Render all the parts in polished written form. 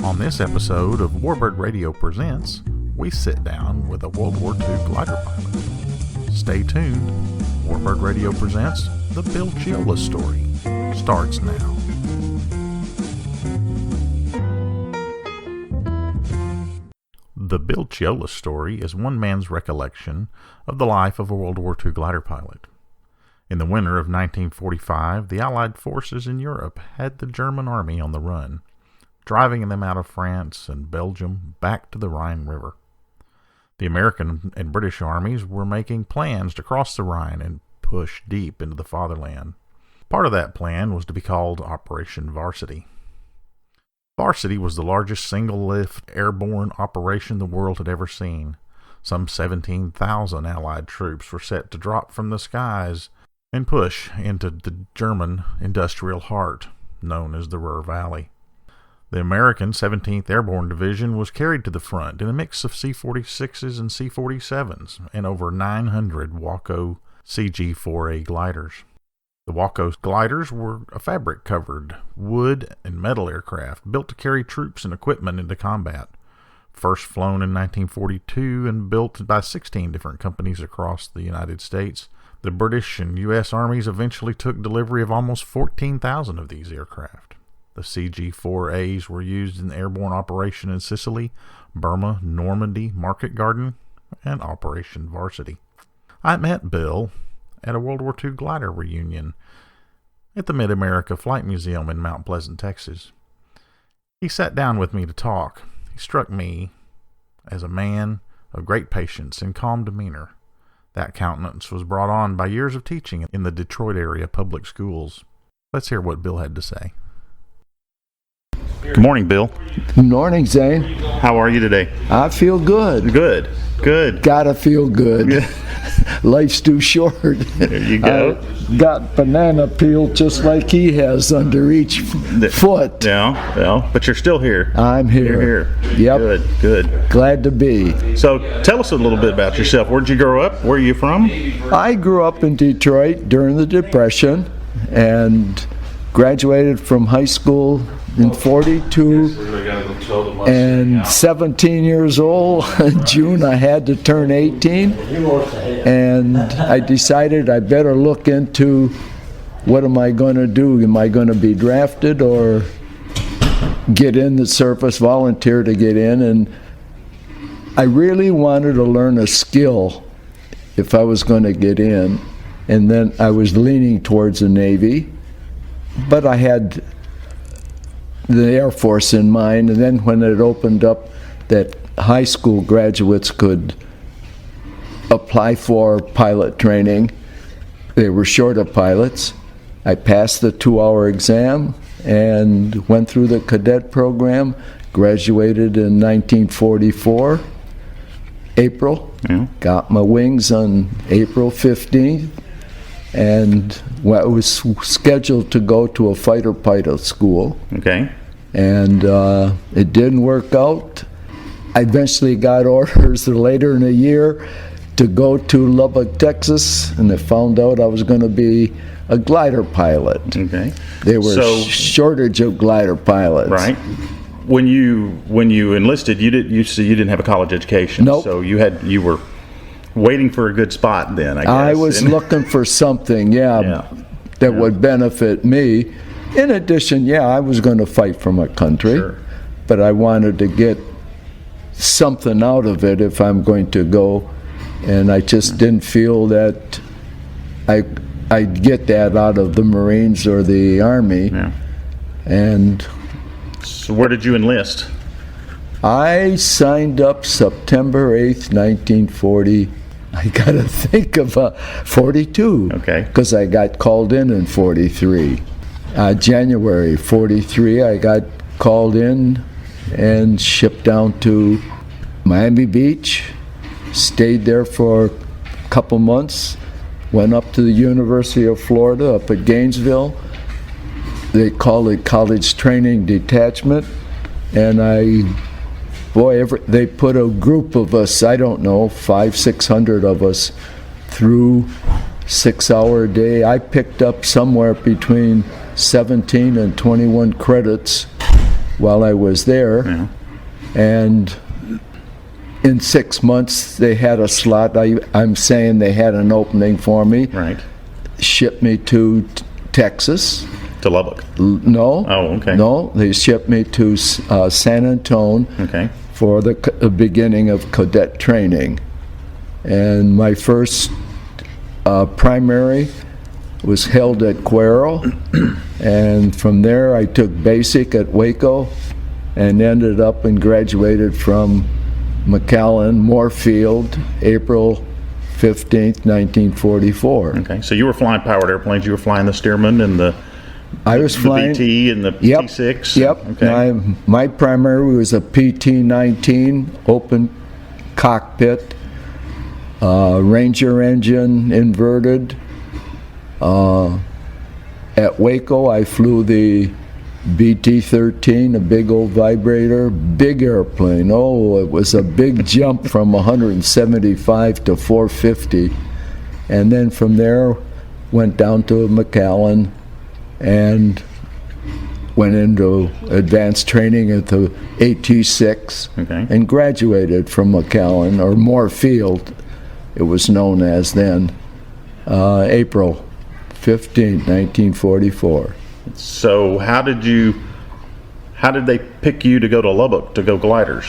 On this episode of Warbird Radio Presents, we sit down with a World War II glider pilot. Stay tuned. Warbird Radio Presents The Bill Cheolas Story starts now. The Bill Cheolas story is one man's recollection of the life of a World War II glider pilot. In the winter of 1945, the Allied forces in Europe had the German army on the run, driving them out of France and Belgium back to the Rhine River. The American and British armies were making plans to cross the Rhine and push deep into the fatherland. Part of that plan was to be called Operation Varsity. Varsity was the largest single-lift airborne operation the world had ever seen. Some 17,000 Allied troops were set to drop from the skies and push into the German industrial heart, known as the Ruhr Valley. The American 17th Airborne Division was carried to the front in a mix of C-46s and C-47s and over 900 Waco CG-4A gliders. The Waco gliders were a fabric-covered wood and metal aircraft built to carry troops and equipment into combat. First flown in 1942 and built by 16 different companies across the United States, the British and U.S. armies eventually took delivery of almost 14,000 of these aircraft. The CG-4As were used in airborne operation in Sicily, Burma, Normandy, Market Garden, and Operation Varsity. I met Bill at a World War II glider reunion at the Mid-America Flight Museum in Mount Pleasant, Texas. He sat down with me to talk. He struck me as a man of great patience and calm demeanor. That countenance was brought on by years of teaching in the Detroit area public schools. Let's hear what Bill had to say. Good morning, Bill. Good morning, Zane. How are you today? I feel good. Good. Gotta feel good. Life's too short. There you go. I got banana peel just like he has under each foot. Yeah, well, but you're still here. I'm here. You're here. Yep. Good. Glad to be. So tell us a little bit about yourself. Where'd you grow up? Where are you from? I grew up in Detroit during the Depression and graduated from high school in 42, and 17 years old in June I had to turn 18, and I decided I better look into what am I going to do. Am I going to be drafted or get in the service, volunteer to get in? And I really wanted to learn a skill if I was going to get in, and then I was leaning towards the Navy, but I had the Air Force in mind. And then when it opened up that high school graduates could apply for pilot training, they were short of pilots. I passed the 2-hour exam and went through the cadet program, graduated in 1944, April. Got my wings on April 15th, and I was scheduled to go to a fighter pilot school. Okay. And it didn't work out. I eventually got orders later in the year to go to Lubbock, Texas, and I found out I was going to be a glider pilot. Okay. There was shortage of glider pilots. Right. When you enlisted, you didn't have a college education. Nope. So you were waiting for a good spot then, I guess. I was looking for something, that would benefit me. In addition, I was going to fight for my country, sure, but I wanted to get something out of it if I'm going to go, and I just didn't feel that I'd get that out of the Marines or the Army. Yeah. And so where did you enlist? I signed up September 8th, 1940. I got to think of 42. Okay. Because I got called in 43. January 43, I got called in and shipped down to Miami Beach, stayed there for a couple months, went up to the University of Florida up at Gainesville. They call it College Training Detachment, and they put a group of us, I don't know, 500-600 of us through 6-hour day. I picked up somewhere between 17 and 21 credits while I was there. Yeah. And in 6 months, they had a slot. I'm saying they had an opening for me. Right. Shipped me to Texas. To Lubbock. No. Oh, okay. No, they shipped me to San Antonio Okay. for the beginning of cadet training. And my first primary was held at Cuero. And from there, I took basic at Waco and ended up and graduated from McAllen Moorfield, April 15th, 1944. Okay. So you were flying powered airplanes. You were flying the Stearman and the I was flying BT and the Yep. T6. Yep. Okay. My primary was a PT-19 open cockpit, Ranger engine inverted. At Waco, I flew the BT-13, a big old vibrator, big airplane. Oh, it was a big jump from 175 to 450. And then from there, went down to McAllen and went into advanced training at the AT-6 Okay. and graduated from McAllen, or Moorfield, it was known as then, April 15, 1944. So how did they pick you to go to Lubbock to go gliders?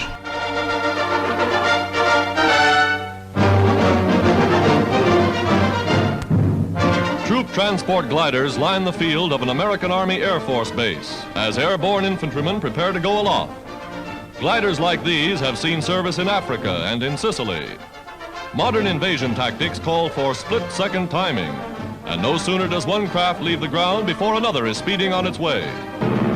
Troop transport gliders line the field of an American Army Air Force base as airborne infantrymen prepare to go aloft. Gliders like these have seen service in Africa and in Sicily. Modern invasion tactics call for split-second timing, and no sooner does one craft leave the ground before another is speeding on its way.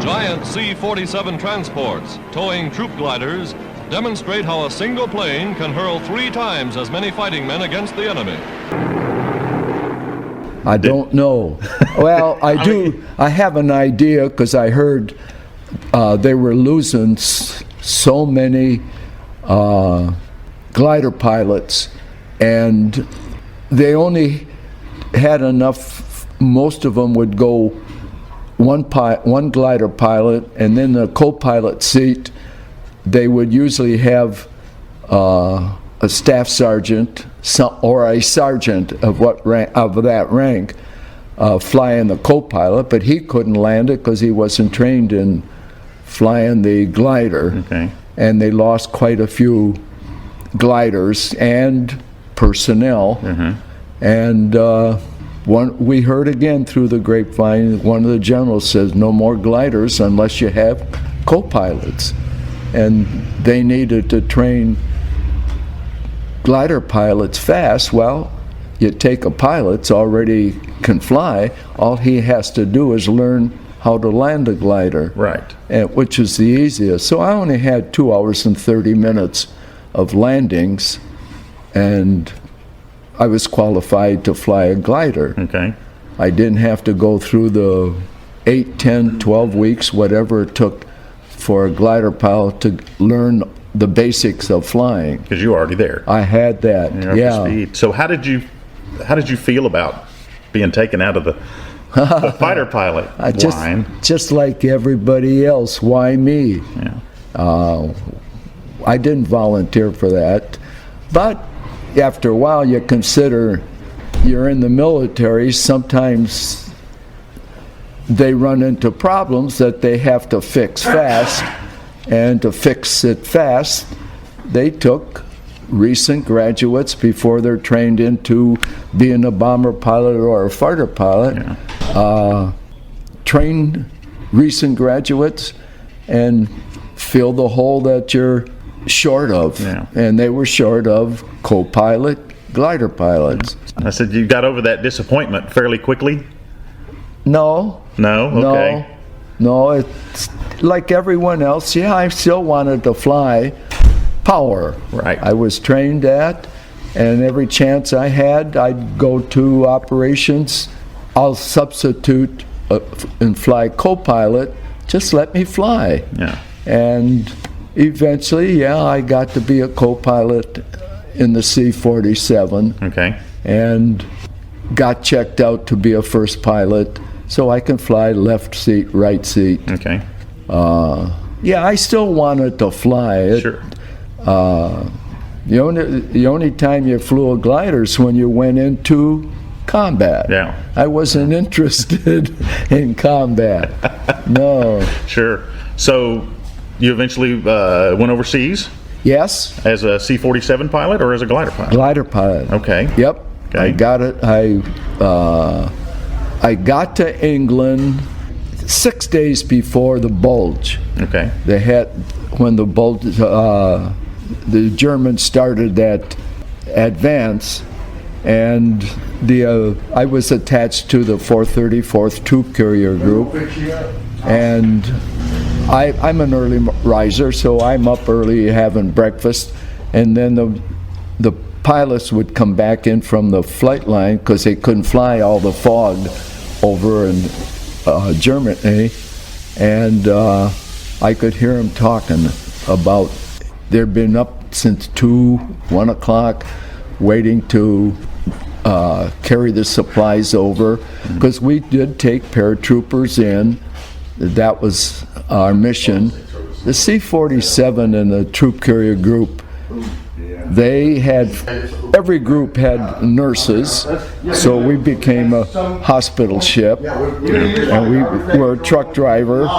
Giant C-47 transports towing troop gliders demonstrate how a single plane can hurl 3 times as many fighting men against the enemy. I don't know. Well, I do. I have an idea because I heard they were losing so many glider pilots, and they only had enough. Most of them would go one glider pilot, and then the co-pilot seat, they would usually have a staff sergeant or a sergeant of that rank flying the co-pilot, but he couldn't land it because he wasn't trained in flying the glider. Okay. And they lost quite a few gliders and personnel. And we heard again through the grapevine, one of the generals says, no more gliders unless you have co-pilots. And they needed to train glider pilots fast. Well, you take a pilot that's already can fly, all he has to do is learn how to land a glider. Right. Which is the easiest. So I only had 2 hours and 30 minutes of landings, and I was qualified to fly a glider. Okay. I didn't have to go through the 8, 10, 12 weeks, whatever it took for a glider pilot to learn the basics of flying. Because you were already there. I had that. You're up to speed. So how did you feel about being taken out of the fighter pilot line? Just like everybody else, why me? Yeah. I didn't volunteer for that. But after a while, you consider you're in the military. Sometimes they run into problems that they have to fix fast. And to fix it fast, they took recent graduates before they're trained into being a bomber pilot or a fighter pilot. Yeah. Train recent graduates and fill the hole that you're short of. Yeah. And they were short of co-pilot glider pilots. I said you got over that disappointment fairly quickly? No. No? Okay. No, it's like everyone else. Yeah, I still wanted to fly power. Right. I was trained at, and every chance I had, I'd go to operations. I'll substitute and fly co-pilot. Just let me fly. Yeah. And eventually, I got to be a co-pilot in the C-47. Okay. And got checked out to be a first pilot, so I can fly left seat, right seat. Okay. Yeah, I still wanted to fly. Sure. The only time you flew a glider is when you went into combat. Yeah. I wasn't interested in combat. No. Sure. So you eventually went overseas Yes, as a C-47 pilot or as a glider pilot? glider pilot. Okay. Yep. Okay. I got it. I got to England 6 days before the bulge. Okay. They had when the bulge. The Germans started that advance, and I was attached to the 434th Troop Carrier Group, and I'm an early riser, so I'm up early having breakfast, and then the pilots would come back in from the flight line because they couldn't fly all the fog over in Germany, and I could hear them talking about they'd been up since 1 o'clock waiting to carry the supplies over, because we did take paratroopers in. That was our mission. The C-47 and the troop carrier group, every group had nurses, so we became a hospital ship, and we were a truck driver.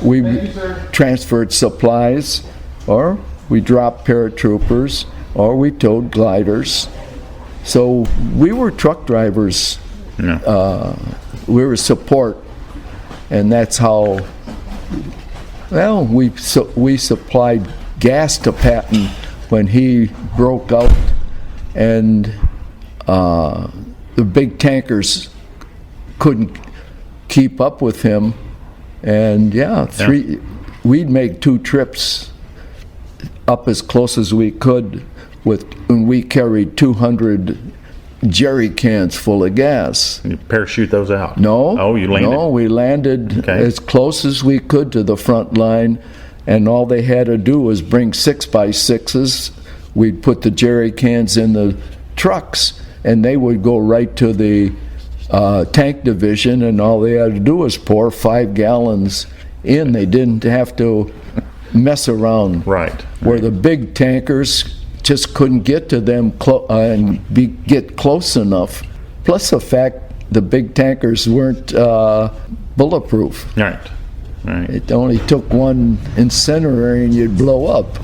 We transferred supplies, or we dropped paratroopers, or we towed gliders. So we were truck drivers. Yeah. We were support, and that's how. Well, we supplied gas to Patton when he broke out, and the big tankers couldn't keep up with him, and we'd make 2 trips up as close as we could when we carried 200 jerry cans full of gas. You parachute those out? No. Oh, you landed? No, we landed as close as we could to the front line, and all they had to do was bring 6x6s. We'd put the jerry cans in the trucks, and they would go right to the tank division, and all they had to do was pour 5 gallons in. They didn't have to mess around. Right. Where the big tankers just couldn't get to them get close enough. Plus the fact the big tankers weren't bulletproof. Right. Right. It only took one incendiary and you'd blow up.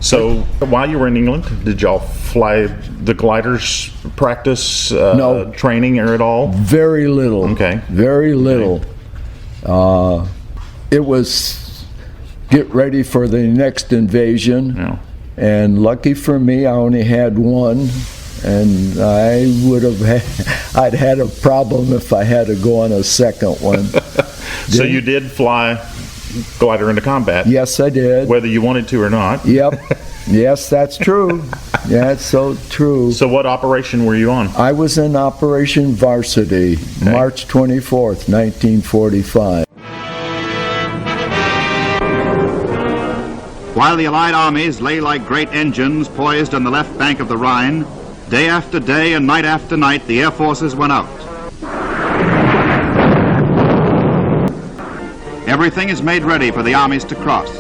So while you were in England, did y'all fly the gliders practice No. training or at all? Very little. Okay. Very little. It was get ready for the next invasion. Yeah. And lucky for me, I only had one, and I'd had a problem if I had to go on a second one. So you did fly glider into combat? Yes, I did. Whether you wanted to or not? Yep. Yes, that's true. Yeah, it's so true. So what operation were you on? I was in Operation Varsity, March 24th, 1945. While the Allied armies lay like great engines poised on the left bank of the Rhine, day after day and night after night, the air forces went out. Everything is made ready for the armies to cross,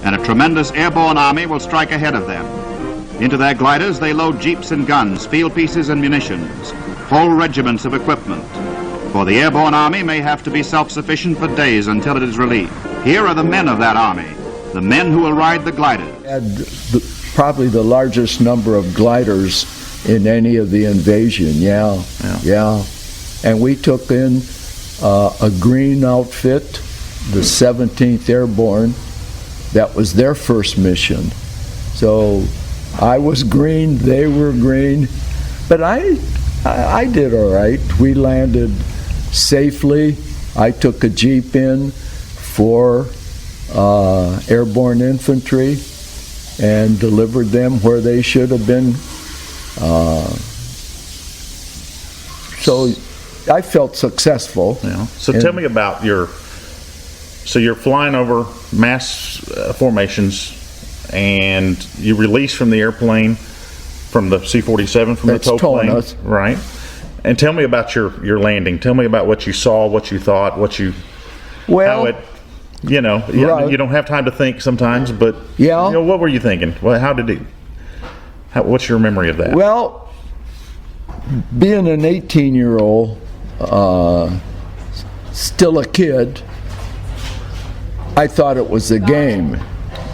and a tremendous airborne army will strike ahead of them. Into their gliders they load jeeps and guns, field pieces and munitions, whole regiments of equipment. For the airborne army may have to be self-sufficient for days until it is relieved. Here are the men of that army, the men who will ride the gliders. Had probably the largest number of gliders in any of the invasion, yeah. And we took in a green outfit, the 17th Airborne. That was their first mission. So I was green, they were green, but I did all right. We landed safely. I took a Jeep in for airborne infantry and delivered them where they should have been. So I felt successful. Yeah. So tell me about so you're flying over mass formations, and you release from the airplane, from the C-47, from That's the tow plane, us. right? And tell me about your landing. Tell me about what you saw, what you thought, how it Right. You don't have time to think sometimes, but Yeah. what were you thinking? Well, what's your memory of that? Well, being an 18-year-old, still a kid, I thought it was a game.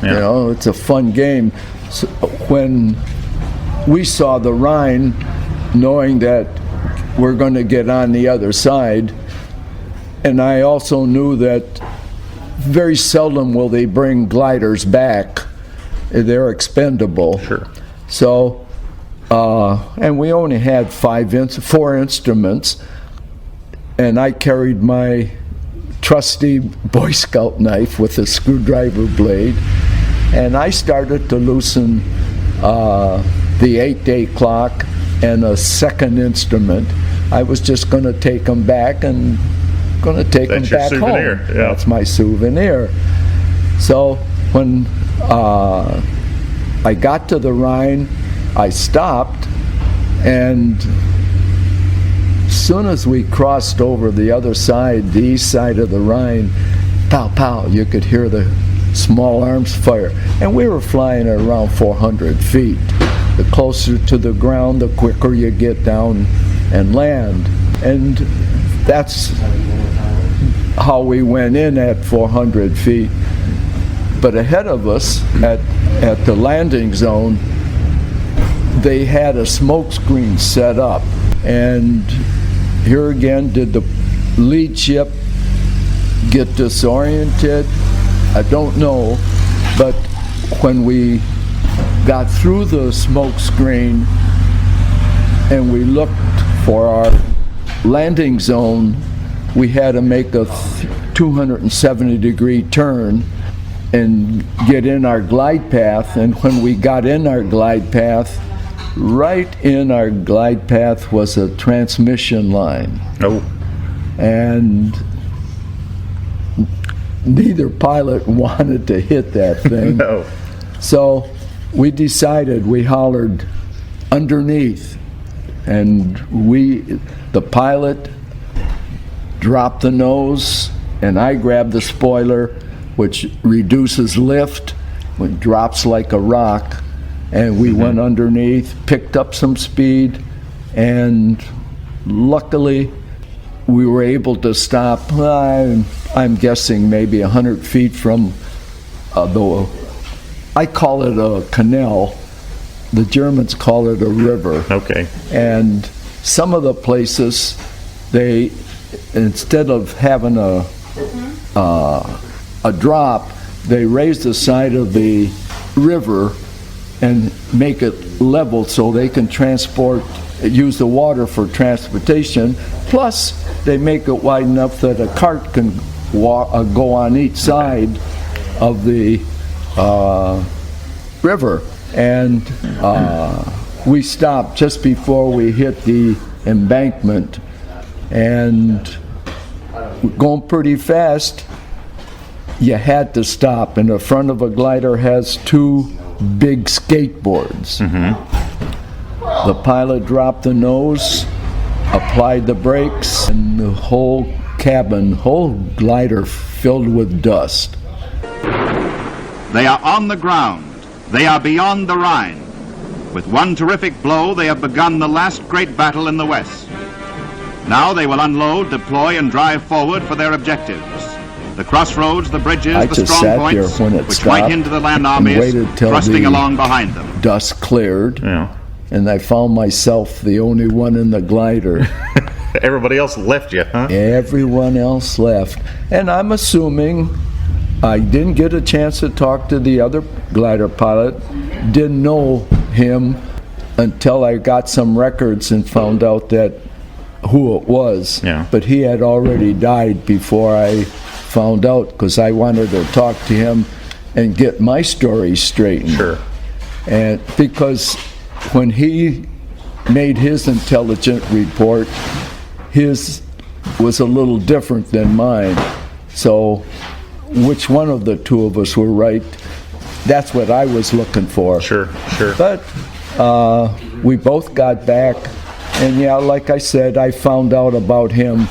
Yeah. It's a fun game. So when we saw the Rhine, knowing that we're going to get on the other side, and I also knew that very seldom will they bring gliders back. They're expendable. Sure. So, and we only had 4 instruments, and I carried my trusty Boy Scout knife with a screwdriver blade, and I started to loosen the 8-day clock and a second instrument. I was just going to take them back and going to take them back home. That's your souvenir. Yeah. That's my souvenir. So when I got to the Rhine, I stopped, and as soon as we crossed over the other side, the east side of the Rhine, pow, pow, you could hear the small arms fire. And we were flying at around 400 feet. The closer to the ground, the quicker you get down and land. And that's how we went in at 400 feet. But ahead of us, at the landing zone, they had a smoke screen set up. And here again, did the lead ship get disoriented? I don't know. But when we got through the smoke screen and we looked for our landing zone, we had to make a 270-degree turn and get in our glide path. And when we got in our glide path, right in our glide path was a transmission line. Oh. And neither pilot wanted to hit that thing. No. So we decided, we hollered underneath, and the pilot dropped the nose, and I grabbed the spoiler, which reduces lift, it drops like a rock, and we went underneath, picked up some speed, and luckily we were able to stop. I'm guessing maybe 100 feet from I call it a canal. The Germans call it a river. Okay. And some of the places, they, instead of having a drop, they raise the side of the river and make it level so they can use the water for transportation. Plus, they make it wide enough that a cart can go on each side of the river. And we stopped just before we hit the embankment, and going pretty fast. You had to stop, and the front of a glider has 2 big skateboards. The pilot dropped the nose, applied the brakes, and the whole glider filled with dust. They are on the ground. They are beyond the Rhine. With one terrific blow, they have begun the last great battle in the West. Now they will unload, deploy, and drive forward for their objectives. The crossroads, the bridges, the strong points, which might hinder the land armies thrusting along behind them. Dust cleared, Yeah. and I found myself the only one in the glider. Everybody else left you, huh? Everyone else left. And I'm assuming I didn't get a chance to talk to the other glider pilot, didn't know him until I got some records and found out that who it was. Yeah. But he had already died before I found out, because I wanted to talk to him and get my story straightened. Sure. And because when he made his intelligent report, his was a little different than mine. So which one of the two of us were right? That's what I was looking for. Sure. But we both got back, and yeah, like I said, I found out about him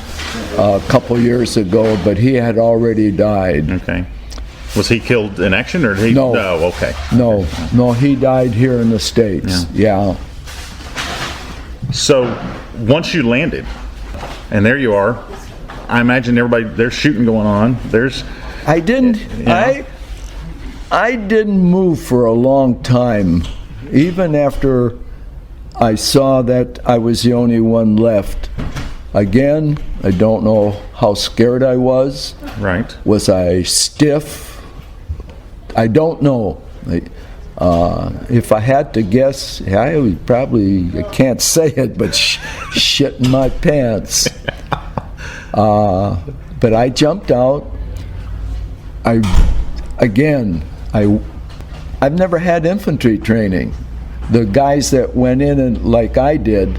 a couple years ago, but he had already died. Okay. Was he killed in action, or did he? No. No. Okay. No, he died here in the States. Yeah. So once you landed, and there you are, I imagine everybody, there's shooting going on. I didn't. I didn't move for a long time, even after I saw that I was the only one left. Again, I don't know how scared I was. Right. Was I stiff? I don't know. If I had to guess, I would probably, I can't say it, but shit in my pants. But I jumped out. I've never had infantry training. The guys that went in and like I did,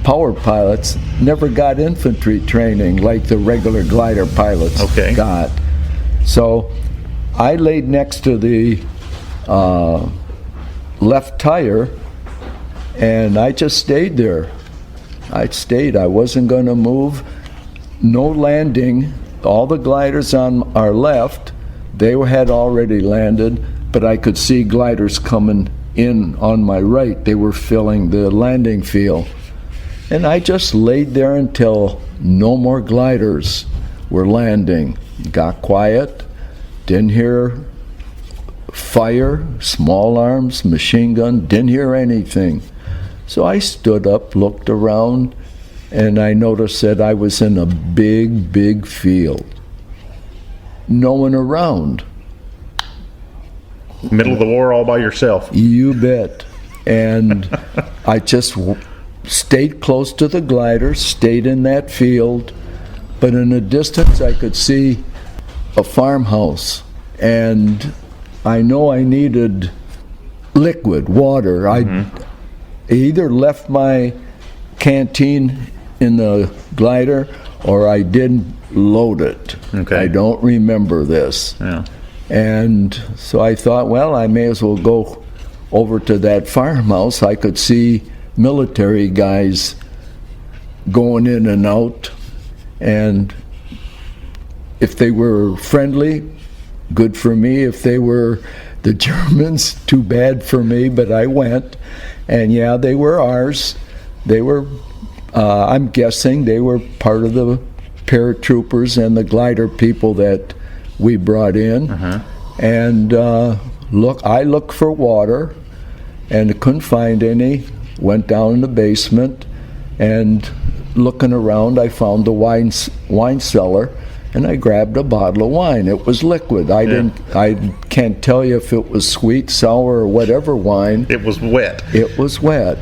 power pilots, never got infantry training like the regular glider pilots got. So I laid next to the left tire, and I just stayed there. I wasn't going to move. No landing. All the gliders on our left, they had already landed, but I could see gliders coming in on my right. They were filling the landing field. And I just laid there until no more gliders were landing. Got quiet, didn't hear fire, small arms, machine gun, didn't hear anything. So I stood up, looked around, and I noticed that I was in a big, big field. No one around. Middle of the war all by yourself. You bet. And I just stayed close to the glider, stayed in that field, but in the distance I could see a farmhouse, and I know I needed liquid, water. I either left my canteen in the glider or I didn't load it. Okay. I don't remember this. Yeah. And so I thought, well, I may as well go over to that farmhouse. I could see military guys going in and out, and if they were friendly, good for me. If they were the Germans, too bad for me, but I went. And yeah, they were ours. They were, I'm guessing, they were part of the paratroopers and the glider people that we brought in. And I looked for water and couldn't find any. Went down in the basement, and looking around, I found the wine cellar, and I grabbed a bottle of wine. It was liquid. I can't tell you if it was sweet, sour, or whatever wine. It was wet. It was wet.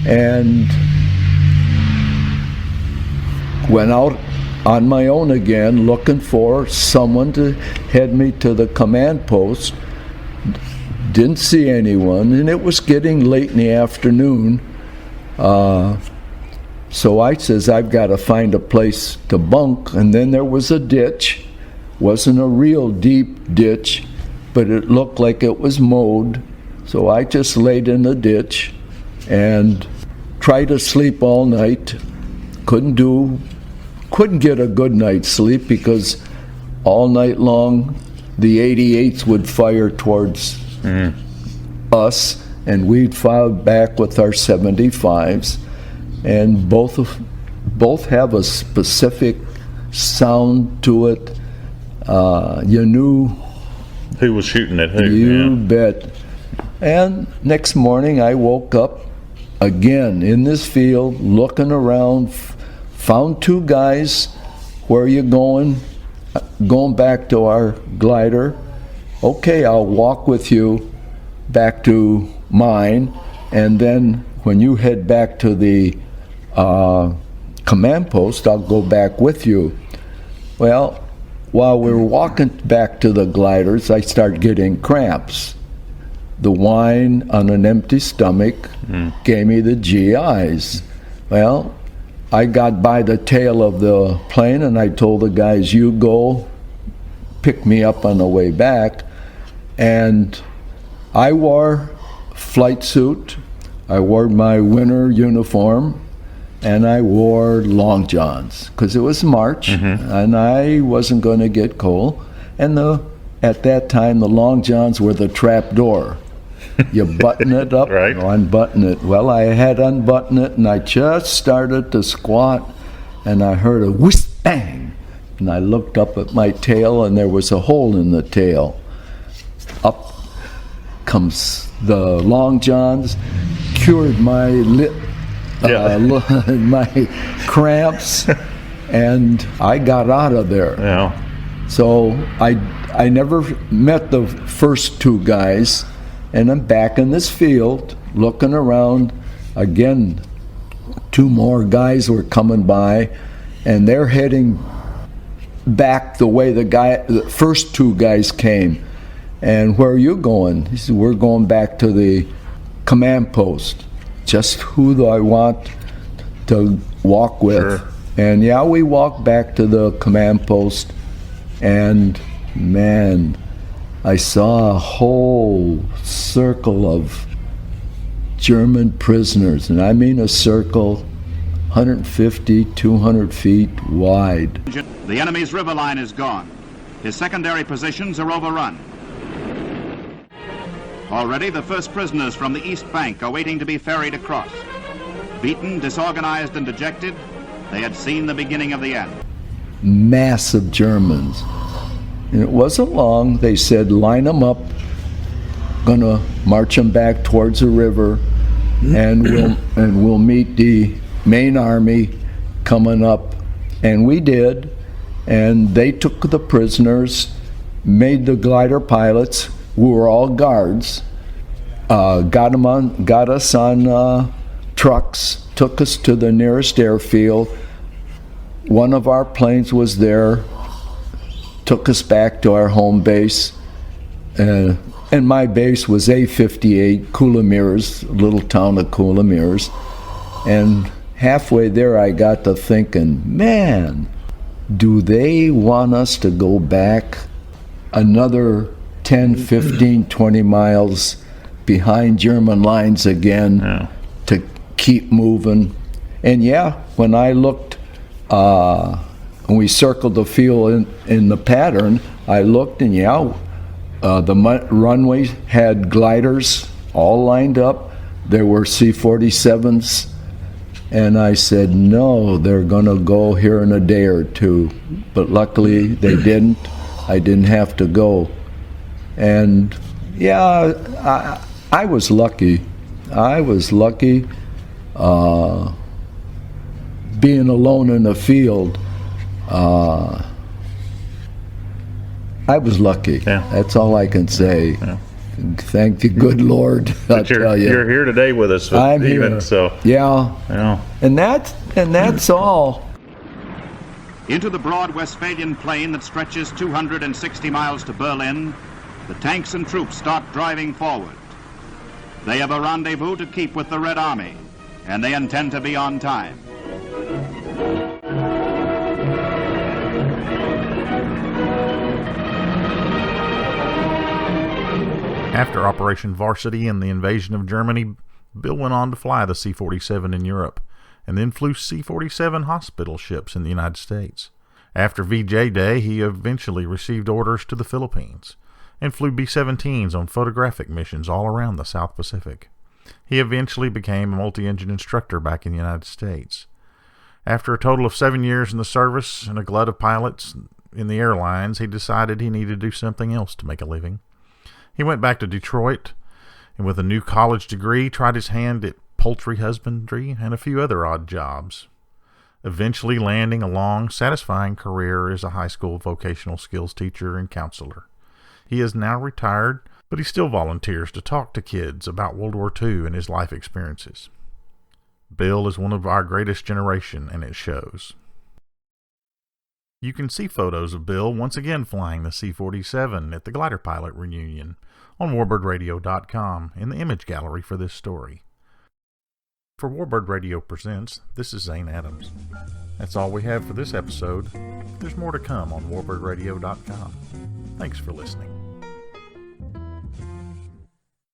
And went out on my own again, looking for someone to head me to the command post. Didn't see anyone, and it was getting late in the afternoon. So I says, I've got to find a place to bunk. And then there was a ditch. Wasn't a real deep ditch, but it looked like it was mowed. So I just laid in the ditch and tried to sleep all night. Couldn't get a good night's sleep because all night long the 88s would fire towards us, and we'd fire back with our 75s, and both have a specific sound to it. You knew who was shooting at who. You bet. And next morning I woke up again in this field, looking around, found two guys. Where are you going? Going back to our glider. Okay, I'll walk with you back to mine, and then when you head back to the command post, I'll go back with you. Well, while we were walking back to the gliders, I started getting cramps. The wine on an empty stomach gave me the GIs. Well, I got by the tail of the plane, and I told the guys, you go pick me up on the way back. And I wore flight suit, I wore my winter uniform, and I wore long johns because it was March, and I wasn't going to get cold. And at that time, the long johns were the trap door. You button it up, Right. you unbutton it. Well, I had unbuttoned it, and I just started to squat, and I heard a whoosh, bang, and I looked up at my tail, and there was a hole in the tail. Up comes the long johns, cured my my cramps, and I got out of there. Yeah. So I never met the first two guys, and I'm back in this field looking around. Again, two more guys were coming by, and they're heading back the way the first two guys came. And where are you going? He said, we're going back to the command post. Just who do I want to walk with? Sure. And yeah, we walked back to the command post, and man, I saw a whole circle of German prisoners, and I mean a circle 150, 200 feet wide. The enemy's river line is gone. His secondary positions are overrun. Already the first prisoners from the east bank are waiting to be ferried across. Beaten, disorganized, and dejected, they had seen the beginning of the end. Massive Germans. And it wasn't long. They said, line them up, gonna march them back towards the river, and we'll meet the main army coming up. And we did, and they took the prisoners, made the glider pilots, who were all guards, got us on trucks, took us to the nearest airfield. One of our planes was there, took us back to our home base, and my base was A-58, Coulommiers, little town of Coulommiers. And halfway there I got to thinking, man, do they want us to go back another 10, 15, 20 miles behind German lines again to keep moving? And yeah, when I looked, when we circled the field in the pattern, I looked, and yeah, the runway had gliders all lined up. There were C-47s, and I said, no, they're gonna go here in a day or two. But luckily they didn't. I didn't have to go. And yeah, I was lucky. I was lucky being alone in the field. I was lucky. Yeah. That's all I can say. Yeah. Thank the good Lord. But you're here today with us. I'm here. So yeah. And that's all. Into the broad Westphalian plain that stretches 260 miles to Berlin, the tanks and troops start driving forward. They have a rendezvous to keep with the Red Army, and they intend to be on time. After Operation Varsity and the invasion of Germany, Bill went on to fly the C-47 in Europe, and then flew C-47 hospital ships in the United States. After VJ Day, he eventually received orders to the Philippines, and flew B-17s on photographic missions all around the South Pacific. He eventually became a multi-engine instructor back in the United States. After a total of 7 years in the service and a glut of pilots in the airlines, he decided he needed to do something else to make a living. He went back to Detroit, and with a new college degree, tried his hand at poultry husbandry and a few other odd jobs, eventually landing a long, satisfying career as a high school vocational skills teacher and counselor. He is now retired, but he still volunteers to talk to kids about World War II and his life experiences. Bill is one of our greatest generation, and it shows. You can see photos of Bill once again flying the C-47 at the Glider Pilot Reunion on WarbirdRadio.com in the image gallery for this story. For Warbird Radio Presents, this is Zane Adams. That's all we have for this episode. There's more to come on WarbirdRadio.com. Thanks for listening.